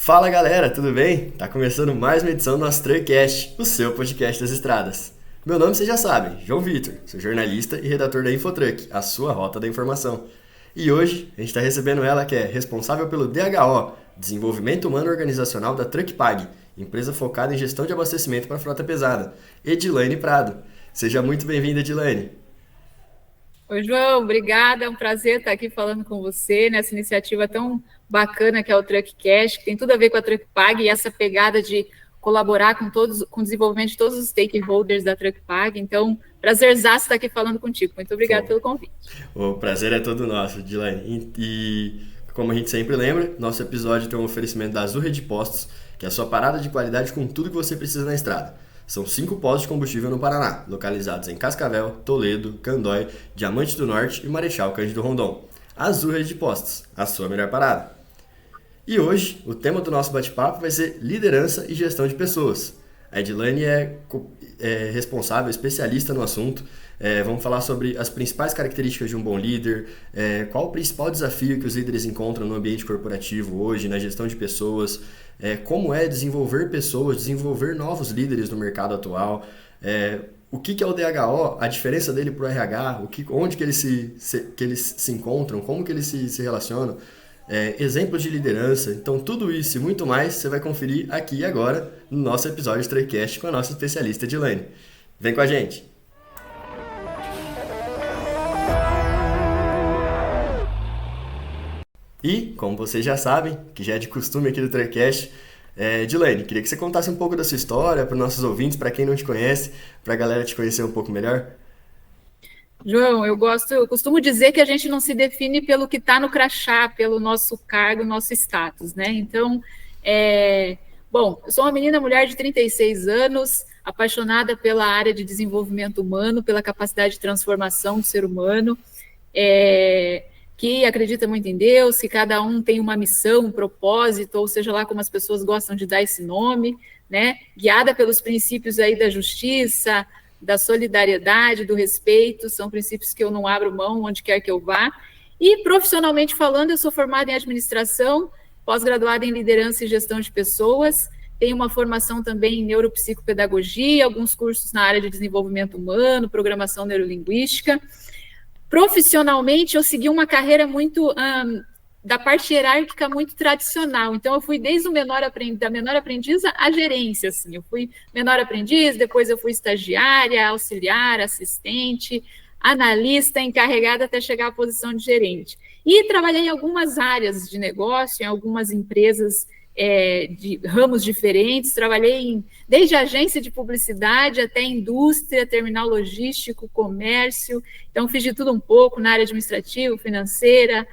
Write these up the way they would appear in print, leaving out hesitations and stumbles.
Fala galera, tudo bem? Tá começando mais uma edição do nosso Truckcast, o seu podcast das estradas. Meu nome vocês já sabem, João Vitor, sou jornalista e redator da Infotruck, a sua rota da informação. E hoje a gente está recebendo ela que é responsável pelo DHO, Desenvolvimento Humano Organizacional da TruckPag, empresa focada em gestão de abastecimento para frota pesada, Edilane Prado. Seja muito bem-vinda, Edilane. Oi, João, obrigada. É um prazer estar aqui falando com você nessa iniciativa tão bacana que é o TruckCast, que tem tudo a ver com a TruckPag e essa pegada de colaborar com o desenvolvimento de todos os stakeholders da TruckPag. Então, prazerzaço estar aqui falando contigo. Muito obrigada pelo convite. O prazer é todo nosso, Edilane. E como a gente sempre lembra, nosso episódio tem um oferecimento da Azul Rede Postos, que é a sua parada de qualidade com tudo que você precisa na estrada. São 5 postos de combustível no Paraná, localizados em Cascavel, Toledo, Candói, Diamante do Norte e Marechal Cândido Rondon. Azul Rede de Postos, a sua melhor parada. E hoje, o tema do nosso bate-papo vai ser liderança e gestão de pessoas. A Edilane é responsável, especialista no assunto. Vamos falar sobre as principais características de um bom líder, qual o principal desafio que os líderes encontram no ambiente corporativo hoje, na gestão de pessoas, como é desenvolver pessoas, desenvolver novos líderes no mercado atual, o que é o DHO, a diferença dele para o RH, onde que eles se encontram, como que eles se relacionam, exemplos de liderança. Então tudo isso e muito mais você vai conferir aqui e agora no nosso episódio de Truckcast com a nossa especialista Edilane. Vem com a gente! E, como vocês já sabem, que já é de costume aqui do Truckcast, Edilane, queria que você contasse um pouco da sua história para os nossos ouvintes, para quem não te conhece, para a galera te conhecer um pouco melhor. João, eu costumo dizer que a gente não se define pelo que está no crachá, pelo nosso cargo, nosso status, né? Então, eu sou uma menina mulher de 36 anos, apaixonada pela área de desenvolvimento humano, pela capacidade de transformação do ser humano, que acredita muito em Deus, que cada um tem uma missão, um propósito, ou seja lá como as pessoas gostam de dar esse nome, né? Guiada pelos princípios aí da justiça, da solidariedade, do respeito, são princípios que eu não abro mão onde quer que eu vá. E profissionalmente falando, eu sou formada em administração, pós-graduada em liderança e gestão de pessoas, tenho uma formação também em neuropsicopedagogia, alguns cursos na área de desenvolvimento humano, programação neurolinguística. Profissionalmente, eu segui uma carreira muito da parte hierárquica muito tradicional. Então, eu fui desde da menor aprendiz à gerência. Assim. Eu fui menor aprendiz, depois eu fui estagiária, auxiliar, assistente, analista, encarregada até chegar à posição de gerente. E trabalhei em algumas áreas de negócio, em algumas empresas de ramos diferentes, trabalhei desde agência de publicidade até indústria, terminal logístico, comércio, então fiz de tudo um pouco na área administrativa, financeira,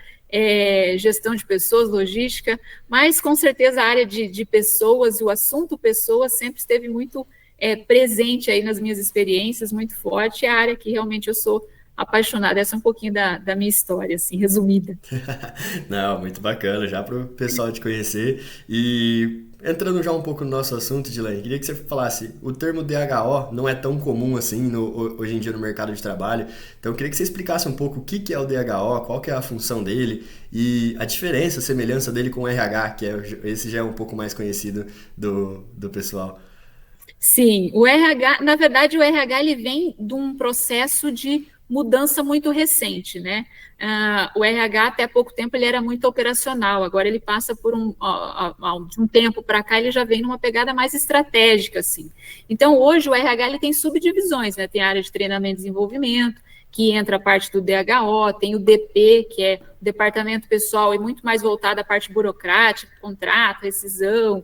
gestão de pessoas, logística, mas com certeza a área de pessoas, o assunto pessoas sempre esteve muito presente aí nas minhas experiências, muito forte, é a área que realmente eu sou apaixonada. Essa é um pouquinho da minha história, assim, resumida. Não, muito bacana, já para o pessoal te conhecer. E entrando já um pouco no nosso assunto, Edilane, queria que você falasse, o termo DHO não é tão comum assim hoje em dia no mercado de trabalho, então eu queria que você explicasse um pouco o que é o DHO, qual que é a função dele e a diferença, a semelhança dele com o RH, esse já é um pouco mais conhecido do pessoal. Sim, o RH, na verdade, o RH ele vem de um processo de mudança muito recente, né? O RH até pouco tempo ele era muito operacional, agora ele passa por de um tempo para cá ele já vem numa pegada mais estratégica, assim. Então hoje o RH ele tem subdivisões, né? Tem a área de treinamento e desenvolvimento, que entra a parte do DHO, tem o DP, que é o departamento pessoal, e muito mais voltado à parte burocrática, contrato, rescisão,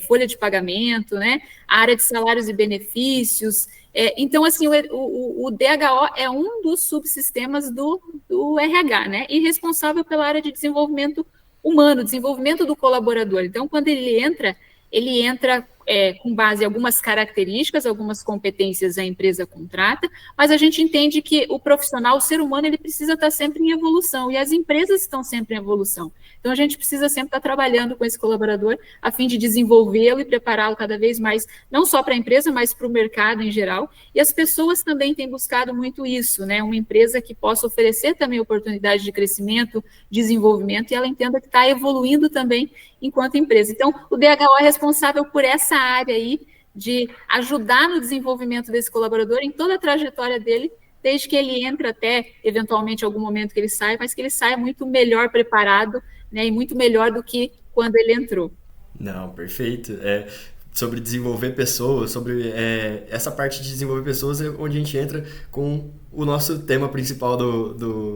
folha de pagamento, né? A área de salários e benefícios. Então, assim, o DHO é um dos subsistemas do RH, né? E responsável pela área de desenvolvimento humano, desenvolvimento do colaborador. Então, quando ele entra com base em algumas características, algumas competências a empresa contrata, mas a gente entende que o profissional, o ser humano, ele precisa estar sempre em evolução, e as empresas estão sempre em evolução. Então, a gente precisa sempre estar trabalhando com esse colaborador a fim de desenvolvê-lo e prepará-lo cada vez mais, não só para a empresa, mas para o mercado em geral. E as pessoas também têm buscado muito isso, né? Uma empresa que possa oferecer também oportunidade de crescimento, desenvolvimento, e ela entenda que está evoluindo também enquanto empresa. Então, o DHO é responsável por essa área aí, de ajudar no desenvolvimento desse colaborador em toda a trajetória dele, desde que ele entra até, eventualmente, algum momento que ele saia, mas que ele saia muito melhor preparado, né, e muito melhor do que quando ele entrou. Não, perfeito. Sobre desenvolver pessoas, sobre essa parte de desenvolver pessoas é onde a gente entra com o nosso tema principal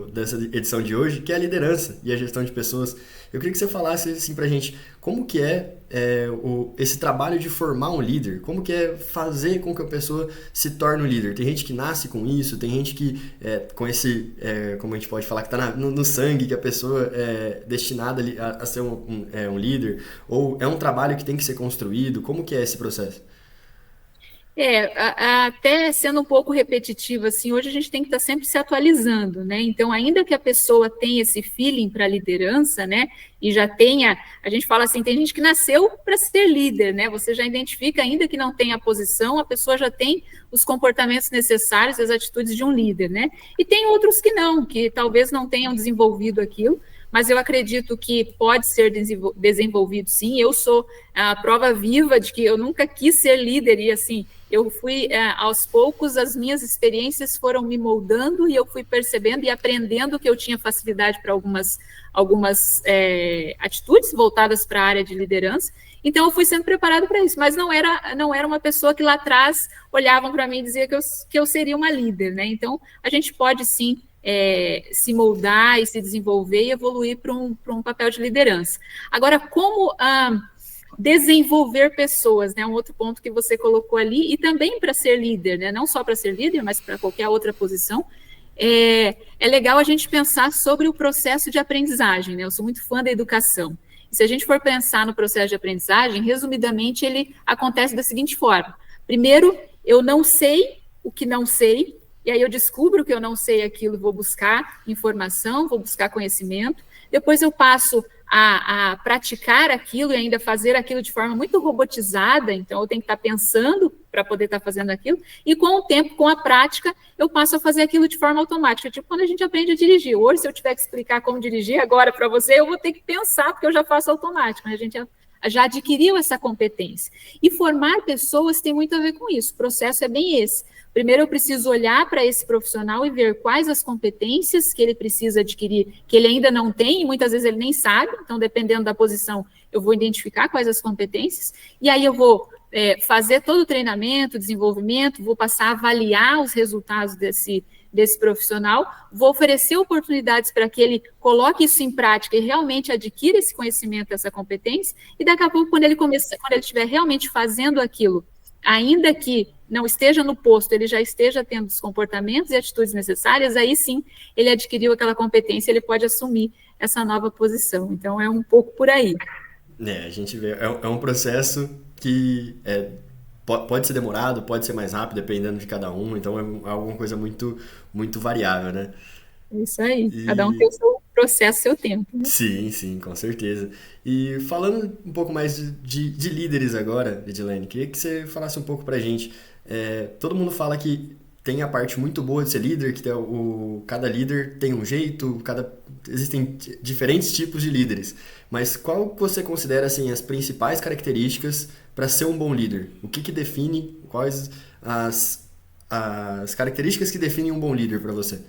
dessa edição de hoje, que é a liderança e a gestão de pessoas. Eu queria que você falasse assim pra gente como que esse trabalho de formar um líder, como que é fazer com que a pessoa se torne um líder. Tem gente que nasce com isso, tem gente que com esse, como a gente pode falar, que está no sangue, que a pessoa é destinada a ser um líder, ou é um trabalho que tem que ser construído. Como que é esse processo? Até sendo um pouco repetitivo, assim, hoje a gente tem que estar sempre se atualizando, né? Então, ainda que a pessoa tenha esse feeling para liderança, né? E já tenha, a gente fala assim, tem gente que nasceu para ser líder, né? Você já identifica, ainda que não tenha a posição, a pessoa já tem os comportamentos necessários, as atitudes de um líder, né? E tem outros que não, que talvez não tenham desenvolvido aquilo, mas eu acredito que pode ser desenvolvido sim. Eu sou a prova viva de que eu nunca quis ser líder e assim, eu fui, aos poucos, as minhas experiências foram me moldando e eu fui percebendo e aprendendo que eu tinha facilidade para algumas atitudes voltadas para a área de liderança. Então, eu fui sendo preparado para isso, mas não era uma pessoa que lá atrás olhavam para mim e diziam que eu seria uma líder, né? Então, a gente pode sim se moldar e se desenvolver e evoluir para um papel de liderança. Agora, como desenvolver pessoas, né? Um outro ponto que você colocou ali, e também para ser líder, né? Não só para ser líder, mas para qualquer outra posição. É legal a gente pensar sobre o processo de aprendizagem, né? Eu sou muito fã da educação. E se a gente for pensar no processo de aprendizagem, resumidamente, ele acontece da seguinte forma. Primeiro, eu não sei o que não sei, e aí eu descubro que eu não sei aquilo, vou buscar informação, vou buscar conhecimento, depois eu passo a praticar aquilo e ainda fazer aquilo de forma muito robotizada, então eu tenho que estar pensando para poder estar fazendo aquilo, e com o tempo, com a prática, eu passo a fazer aquilo de forma automática, tipo quando a gente aprende a dirigir. Hoje, se eu tiver que explicar como dirigir agora para você, eu vou ter que pensar, porque eu já faço automático, né? A gente já adquiriu essa competência. E formar pessoas tem muito a ver com isso, o processo é bem esse. Primeiro, eu preciso olhar para esse profissional e ver quais as competências que ele precisa adquirir, que ele ainda não tem, e muitas vezes ele nem sabe, então, dependendo da posição, eu vou identificar quais as competências, e aí eu vou fazer todo o treinamento, desenvolvimento, vou passar a avaliar os resultados desse profissional, vou oferecer oportunidades para que ele coloque isso em prática e realmente adquira esse conhecimento, essa competência, e daqui a pouco, quando ele estiver realmente fazendo aquilo, ainda que não esteja no posto, ele já esteja tendo os comportamentos e atitudes necessárias, aí sim ele adquiriu aquela competência, ele pode assumir essa nova posição. Então, é um pouco por aí. A gente vê, é um processo que pode ser demorado, pode ser mais rápido, dependendo de cada um, então é alguma coisa muito, muito variável, né? Isso aí, cada um tem o seu processo, seu tempo, né? Sim, com certeza. E falando um pouco mais de líderes agora, Edilene, queria que você falasse um pouco pra gente. Todo mundo fala que tem a parte muito boa de ser líder, que cada líder tem um jeito, existem diferentes tipos de líderes. Mas qual você considera assim, as principais características para ser um bom líder? O que define, quais as características que definem um bom líder para você?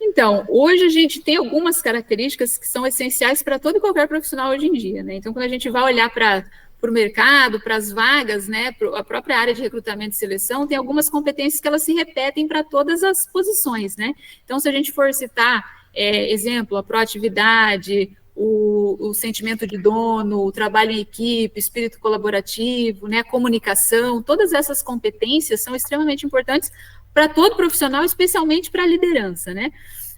Então, hoje a gente tem algumas características que são essenciais para todo e qualquer profissional hoje em dia, né? Então, quando a gente vai olhar para o mercado, para as vagas, né, a própria área de recrutamento e seleção, tem algumas competências que elas se repetem para todas as posições, né? Então, se a gente for citar, exemplo, a proatividade, o sentimento de dono, o trabalho em equipe, espírito colaborativo, né, a comunicação, todas essas competências são extremamente importantes para todo profissional, especialmente para a liderança, né?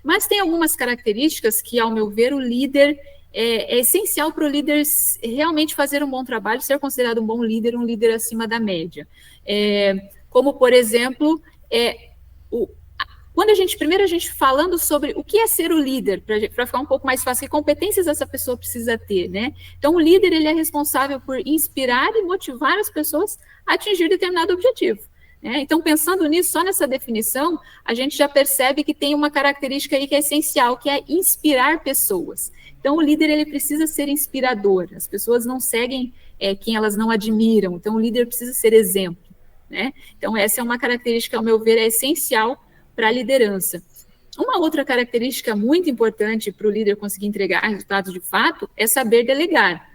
Mas tem algumas características que, ao meu ver, o líder é essencial para o líder realmente fazer um bom trabalho, ser considerado um bom líder, um líder acima da média. Como, por exemplo, quando a gente falando sobre o que é ser o líder, para ficar um pouco mais fácil, que competências essa pessoa precisa ter, né? Então, o líder, ele é responsável por inspirar e motivar as pessoas a atingir determinado objetivo. né? Então, pensando nisso, só nessa definição, a gente já percebe que tem uma característica aí que é essencial, que é inspirar pessoas. Então, o líder ele precisa ser inspirador. As pessoas não seguem quem elas não admiram. Então, o líder precisa ser exemplo, né? Então, essa é uma característica, ao meu ver, é essencial para a liderança. Uma outra característica muito importante para o líder conseguir entregar resultados de fato é saber delegar.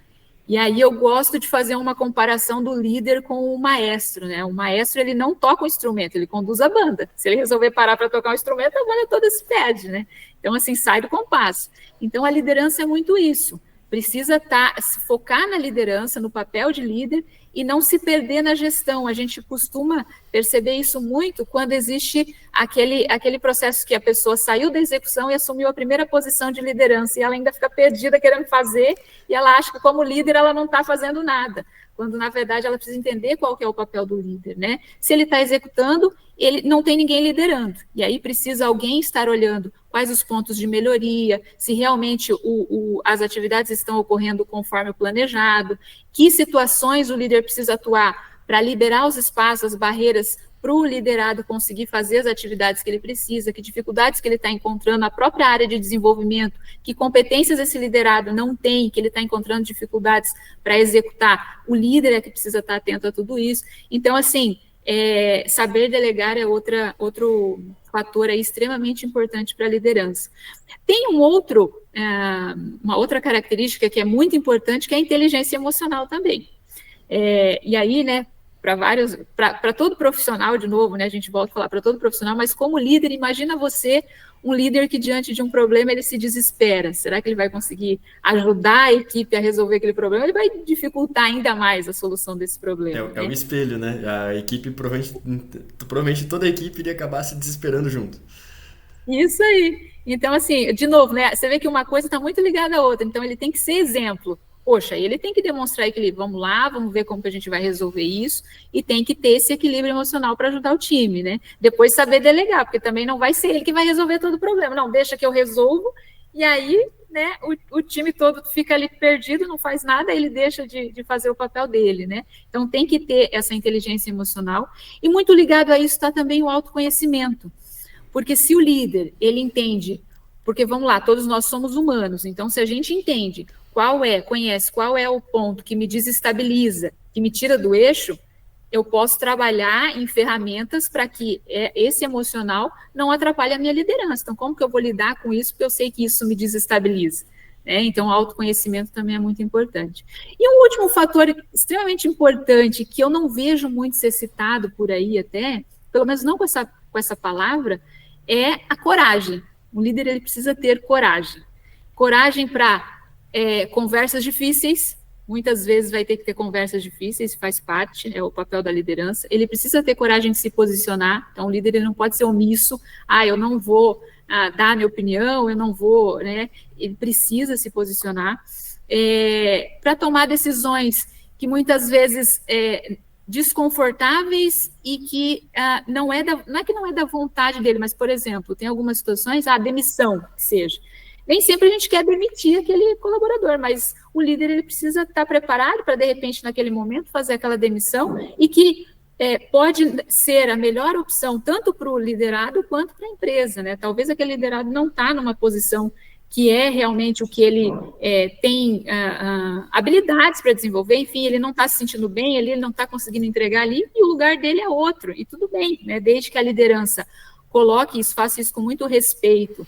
E aí eu gosto de fazer uma comparação do líder com o maestro, né? O maestro, ele não toca o instrumento, ele conduz a banda. Se ele resolver parar para tocar o instrumento, a banda toda se perde, né? Então, assim, sai do compasso. Então, a liderança é muito isso. Precisa se focar na liderança, no papel de líder, e não se perder na gestão. A gente costuma perceber isso muito quando existe aquele processo que a pessoa saiu da execução e assumiu a primeira posição de liderança, e ela ainda fica perdida querendo fazer, e ela acha que como líder ela não está fazendo nada, quando na verdade ela precisa entender qual que é o papel do líder, né? Se ele está executando, ele não tem ninguém liderando, e aí precisa alguém estar olhando quais os pontos de melhoria, se realmente as atividades estão ocorrendo conforme o planejado, que situações o líder precisa atuar para liberar os espaços, as barreiras para o liderado conseguir fazer as atividades que ele precisa, que dificuldades que ele está encontrando na própria área de desenvolvimento, que competências esse liderado não tem, que ele está encontrando dificuldades para executar. O líder é que precisa estar atento a tudo isso. Então, assim, saber delegar é outro fator aí extremamente importante para a liderança. Tem uma outra característica que é muito importante, que é a inteligência emocional também. E aí, né, para todo profissional, de novo, né, a gente volta a falar para todo profissional, mas como líder, imagina você, um líder que diante de um problema ele se desespera. Será que ele vai conseguir ajudar a equipe a resolver aquele problema? Ele vai dificultar ainda mais a solução desse problema. É um espelho, né? A equipe, provavelmente toda a equipe iria acabar se desesperando junto. Isso aí. Então, assim, de novo, né, você vê que uma coisa está muito ligada à outra, então ele tem que ser exemplo. Poxa, ele tem que demonstrar equilíbrio. Vamos lá, vamos ver como que a gente vai resolver isso, e tem que ter esse equilíbrio emocional para ajudar o time, né? Depois saber delegar, porque também não vai ser ele que vai resolver todo o problema. Não, deixa que eu resolvo, e aí, né, o time todo fica ali perdido, não faz nada, ele deixa de fazer o papel dele, né? Então tem que ter essa inteligência emocional, e muito ligado a isso está também o autoconhecimento. Porque se o líder, ele entende, porque vamos lá, todos nós somos humanos, então se a gente entende conhece qual é o ponto que me desestabiliza, que me tira do eixo, eu posso trabalhar em ferramentas para que esse emocional não atrapalhe a minha liderança. Então, como que eu vou lidar com isso, porque eu sei que isso me desestabiliza? Então, o autoconhecimento também é muito importante. E um último fator extremamente importante, que eu não vejo muito ser citado por aí até, pelo menos não com essa palavra, é a coragem. O líder ele precisa ter coragem. Coragem para conversas difíceis, muitas vezes vai ter que ter conversas difíceis, faz parte, é o papel da liderança. Ele precisa ter coragem de se posicionar, então o líder ele não pode ser omisso, eu não vou dar minha opinião, eu não vou, né? Ele precisa se posicionar para tomar decisões que muitas vezes desconfortáveis e que não é que não é da vontade dele, mas, por exemplo, tem algumas situações, demissão, que seja. Nem sempre a gente quer demitir aquele colaborador, mas o líder ele precisa estar preparado para, de repente, naquele momento, fazer aquela demissão e que pode ser a melhor opção tanto para o liderado quanto para a empresa, né? Talvez aquele liderado não está numa posição que é realmente o que ele tem habilidades para desenvolver, enfim, ele não está se sentindo bem, ele não está conseguindo entregar ali, e o lugar dele é outro, e tudo bem, né? Desde que a liderança coloque isso, faça isso com muito respeito,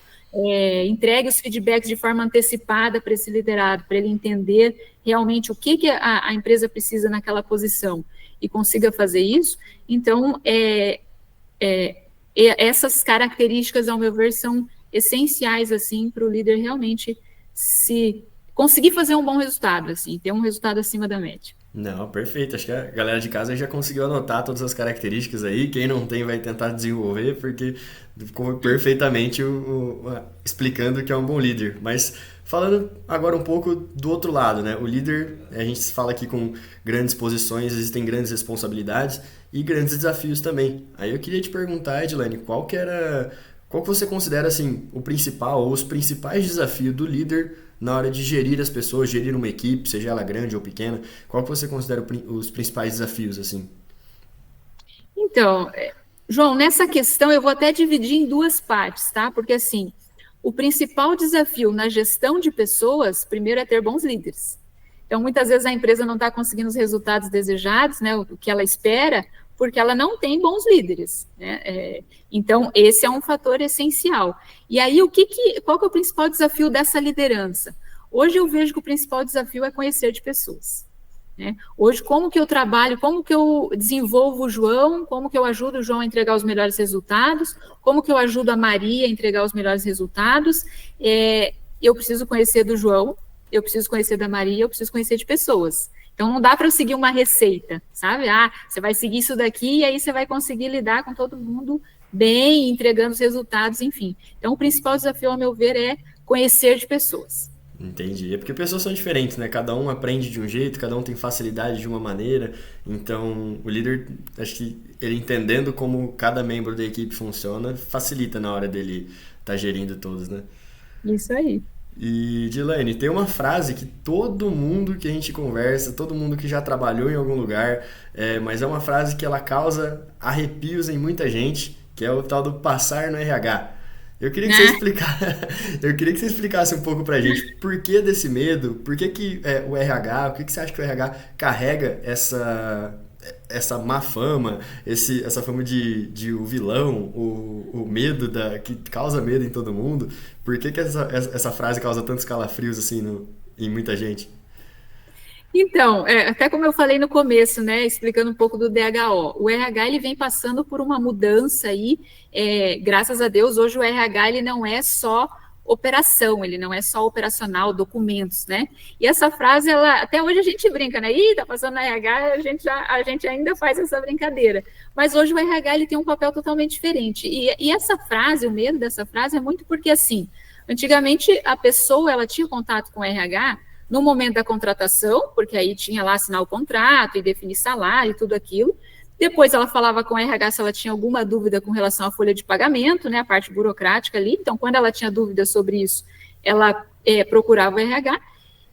entregue os feedbacks de forma antecipada para esse liderado, para ele entender realmente o que a empresa precisa naquela posição e consiga fazer isso. Então, essas características, ao meu ver, são essenciais assim, para o líder realmente se conseguir fazer um bom resultado, assim, ter um resultado acima da média. Não, perfeito. Acho que a galera de casa já conseguiu anotar todas as características aí. Quem não tem vai tentar desenvolver, porque ficou perfeitamente explicando o que é um bom líder. Mas falando agora um pouco do outro lado, né? O líder, a gente fala aqui com grandes posições, existem grandes responsabilidades e grandes desafios também. Aí eu queria te perguntar, Edilane, qual que você considera assim, o principal ou os principais desafios do líder na hora de gerir as pessoas, gerir uma equipe, seja ela grande ou pequena? Qual que você considera os principais desafios, assim? Então, João, nessa questão eu vou até dividir em duas partes, tá? Porque, assim, o principal desafio na gestão de pessoas, primeiro, é ter bons líderes. Então, muitas vezes a empresa não está conseguindo os resultados desejados, né, o que ela espera, porque ela não tem bons líderes, né? Então, esse é um fator essencial. E aí, qual que é o principal desafio dessa liderança? Hoje eu vejo que o principal desafio é conhecer de pessoas. Né? Hoje, como que eu trabalho, como que eu desenvolvo o João, como que eu ajudo o João a entregar os melhores resultados, como que eu ajudo a Maria a entregar os melhores resultados, eu preciso conhecer do João, eu preciso conhecer da Maria, eu preciso conhecer de pessoas. Então, não dá para eu seguir uma receita, sabe? Você vai seguir isso daqui e aí você vai conseguir lidar com todo mundo bem, entregando os resultados, enfim. Então, o principal desafio, ao meu ver, é conhecer de pessoas. Entendi. É porque pessoas são diferentes, né? Cada um aprende de um jeito, cada um tem facilidade de uma maneira. Então, o líder, acho que ele entendendo como cada membro da equipe funciona, facilita na hora dele estar gerindo todos, né? Isso aí. E, Dilane, tem uma frase que todo mundo que a gente conversa, todo mundo que já trabalhou em algum lugar, mas é uma frase que ela causa arrepios em muita gente, que é o tal do passar no RH. Eu queria que você eu queria que você explicasse um pouco pra gente por que desse medo, por que o RH, o que você acha que o RH carrega essa má fama, essa fama de o vilão, o medo que causa medo em todo mundo. Por que essa frase causa tantos calafrios assim em muita gente? Então, até como eu falei no começo, né, explicando um pouco do DHO, o RH ele vem passando por uma mudança aí, graças a Deus, hoje o RH ele não é só operação, ele não é só operacional, documentos, né? E essa frase, até hoje a gente brinca, né? Tá passando na RH, a gente ainda faz essa brincadeira. Mas hoje o RH ele tem um papel totalmente diferente. E essa frase, o medo dessa frase é muito porque, assim, antigamente a pessoa, ela tinha contato com o RH no momento da contratação, porque aí tinha lá assinar o contrato e definir salário e tudo aquilo. Depois ela falava com a RH se ela tinha alguma dúvida com relação à folha de pagamento, né, a parte burocrática ali. Então, quando ela tinha dúvida sobre isso, ela procurava o RH.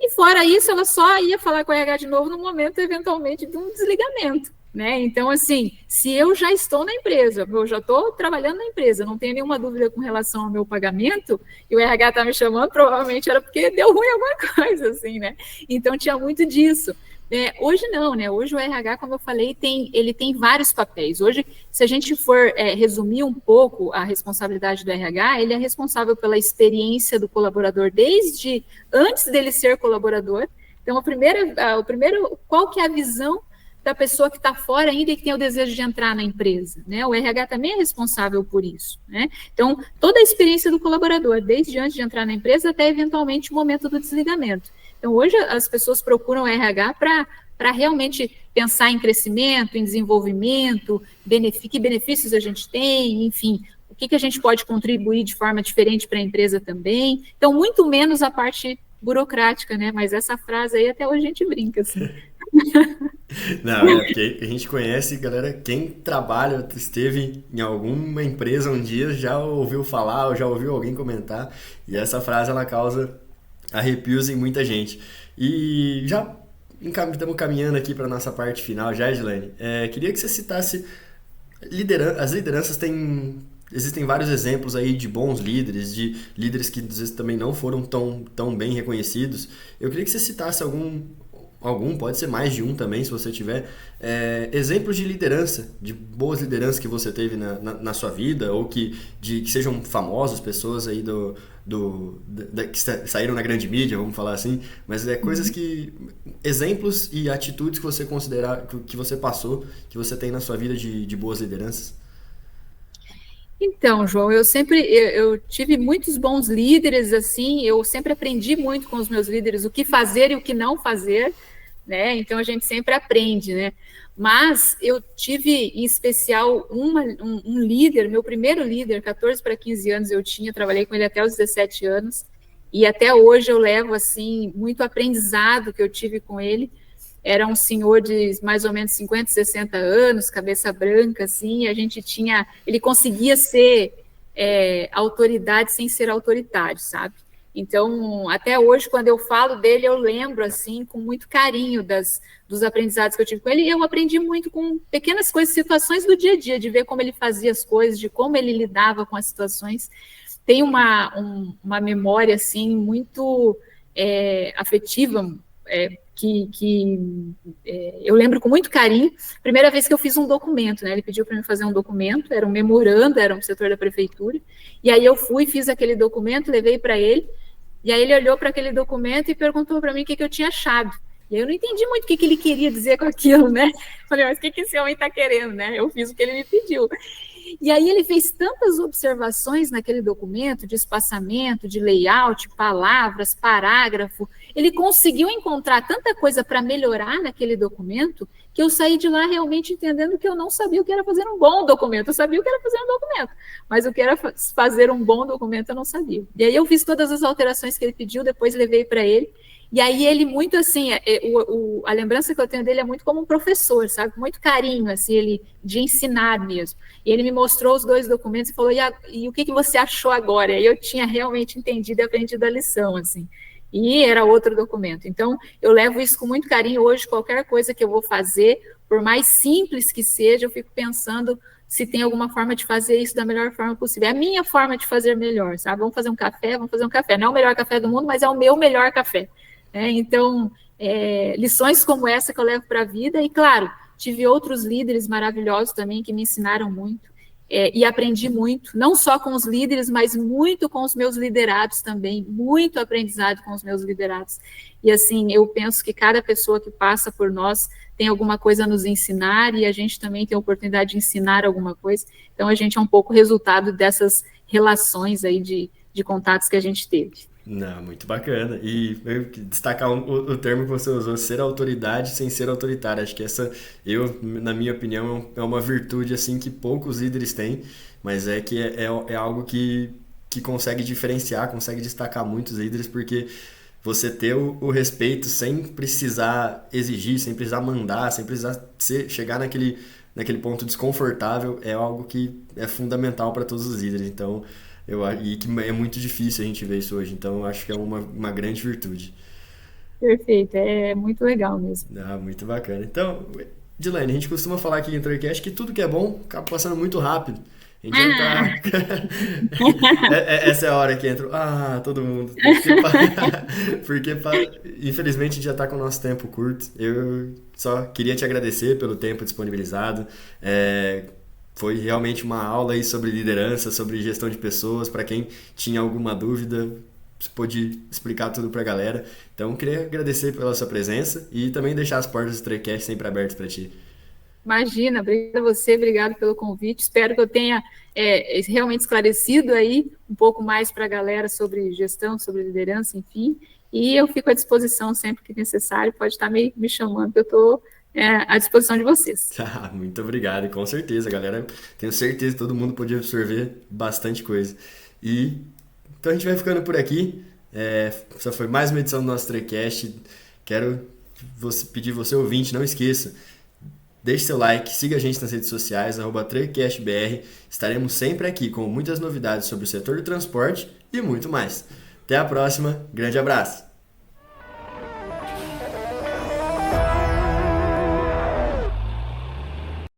E fora isso, ela só ia falar com o RH de novo no momento, eventualmente, de um desligamento. Né? Então, assim, se eu já estou na empresa, eu já estou trabalhando na empresa, não tenho nenhuma dúvida com relação ao meu pagamento, e o RH está me chamando, provavelmente era porque deu ruim alguma coisa, assim, né? Então, tinha muito disso. Hoje não, né? Hoje o RH, como eu falei, ele tem vários papéis. Hoje, se a gente for resumir um pouco a responsabilidade do RH, ele é responsável pela experiência do colaborador desde antes dele ser colaborador. Então, o primeiro, qual que é a visão da pessoa que está fora ainda e que tem o desejo de entrar na empresa, né? O RH também é responsável por isso, né? Então, toda a experiência do colaborador, desde antes de entrar na empresa até eventualmente o momento do desligamento. Então, hoje as pessoas procuram o RH para realmente pensar em crescimento, em desenvolvimento, que benefícios a gente tem, enfim, o que a gente pode contribuir de forma diferente para a empresa também. Então, muito menos a parte burocrática, né? Mas essa frase aí até hoje a gente brinca, assim. Não, porque a gente conhece, galera, quem trabalha, esteve em alguma empresa um dia, já ouviu falar ou já ouviu alguém comentar, e essa frase ela causa arrepios em muita gente. E já estamos caminhando aqui para nossa parte final, já, Edilene. Queria que você citasse as lideranças existem vários exemplos aí de bons líderes, de líderes que às vezes também não foram tão bem reconhecidos. Eu queria que você citasse pode ser mais de um também, se você tiver, exemplos de liderança, de boas lideranças que você teve na sua vida, ou que sejam famosos, pessoas aí que saíram na grande mídia, vamos falar assim, mas coisas exemplos e atitudes que você considerar, que você passou, que você tem na sua vida de boas lideranças. Então, João, eu tive muitos bons líderes, assim, eu sempre aprendi muito com os meus líderes o que fazer e o que não fazer, né? Então a gente sempre aprende, né? Mas eu tive, em especial, um líder, meu primeiro líder, 14 para 15 anos eu tinha, trabalhei com ele até os 17 anos, e até hoje eu levo, assim, muito aprendizado que eu tive com ele. Era um senhor de mais ou menos 50, 60 anos, cabeça branca, assim, ele conseguia ser autoridade sem ser autoritário, sabe? Então, até hoje, quando eu falo dele, eu lembro, assim, com muito carinho dos aprendizados que eu tive com ele, e eu aprendi muito com pequenas coisas, situações do dia a dia, de ver como ele fazia as coisas, de como ele lidava com as situações. Tem uma memória, assim, muito afetiva, eu lembro com muito carinho. Primeira vez que eu fiz um documento, né? Ele pediu para mim fazer um documento, era um memorando, era um setor da prefeitura, e aí eu fui, fiz aquele documento, levei para ele, e aí ele olhou para aquele documento e perguntou para mim o que eu tinha achado. E aí eu não entendi muito o que ele queria dizer com aquilo, né? Falei, mas o que esse homem está querendo, né? Eu fiz o que ele me pediu. E aí ele fez tantas observações naquele documento, de espaçamento, de layout, palavras, parágrafo, ele conseguiu encontrar tanta coisa para melhorar naquele documento, que eu saí de lá realmente entendendo que eu não sabia o que era fazer um bom documento, eu sabia o que era fazer um documento, mas o que era fazer um bom documento eu não sabia. E aí eu fiz todas as alterações que ele pediu, depois levei para ele, e aí ele muito assim, a lembrança que eu tenho dele é muito como um professor, sabe? Com muito carinho, assim, ele de ensinar mesmo. E ele me mostrou os 2 documentos e falou, e o que você achou agora? E eu tinha realmente entendido e aprendido a lição, assim. E era outro documento. Então, eu levo isso com muito carinho. Hoje, qualquer coisa que eu vou fazer, por mais simples que seja, eu fico pensando se tem alguma forma de fazer isso da melhor forma possível. É a minha forma de fazer melhor, sabe? Vamos fazer um café. Não é o melhor café do mundo, mas é o meu melhor café. Então, lições como essa que eu levo para a vida, e claro, tive outros líderes maravilhosos também que me ensinaram muito, e aprendi muito, não só com os líderes, mas muito com os meus liderados também, muito aprendizado com os meus liderados. E assim, eu penso que cada pessoa que passa por nós tem alguma coisa a nos ensinar, e a gente também tem a oportunidade de ensinar alguma coisa, então a gente é um pouco resultado dessas relações aí de contatos que a gente teve. Não, muito bacana. E eu destacar o termo que você usou, ser autoridade sem ser autoritário. Acho que na minha opinião, é uma virtude assim que poucos líderes têm, mas é algo que consegue diferenciar, consegue destacar muitos líderes, porque você ter o respeito sem precisar exigir, sem precisar mandar, sem precisar chegar naquele ponto desconfortável, é algo que é fundamental para todos os líderes. Então, e que é muito difícil a gente ver isso hoje, então eu acho que é uma grande virtude. Perfeito, é muito legal mesmo. Ah, muito bacana. Então, Dilane, a gente costuma falar aqui em Torcast que tudo que é bom acaba passando muito rápido. A gente já tá... Essa é a hora que entra. Todo mundo. Infelizmente a gente já tá com o nosso tempo curto. Eu só queria te agradecer pelo tempo disponibilizado. Foi realmente uma aula aí sobre liderança, sobre gestão de pessoas. Para quem tinha alguma dúvida, você pôde explicar tudo para a galera. Então, queria agradecer pela sua presença e também deixar as portas do Trecast sempre abertas para ti. Imagina, obrigada a você, obrigado pelo convite. Espero que eu tenha realmente esclarecido aí um pouco mais para a galera sobre gestão, sobre liderança, enfim. E eu fico à disposição sempre que necessário. Pode estar me chamando, que eu estou à disposição de vocês. Muito obrigado, e com certeza, galera. Tenho certeza que todo mundo pôde absorver bastante coisa. Então a gente vai ficando por aqui. Essa foi mais uma edição do nosso Trecast. Quero pedir você, ouvinte, não esqueça, deixe seu like, siga a gente nas redes sociais, @TrecastBR. Estaremos sempre aqui com muitas novidades sobre o setor do transporte e muito mais. Até a próxima, grande abraço!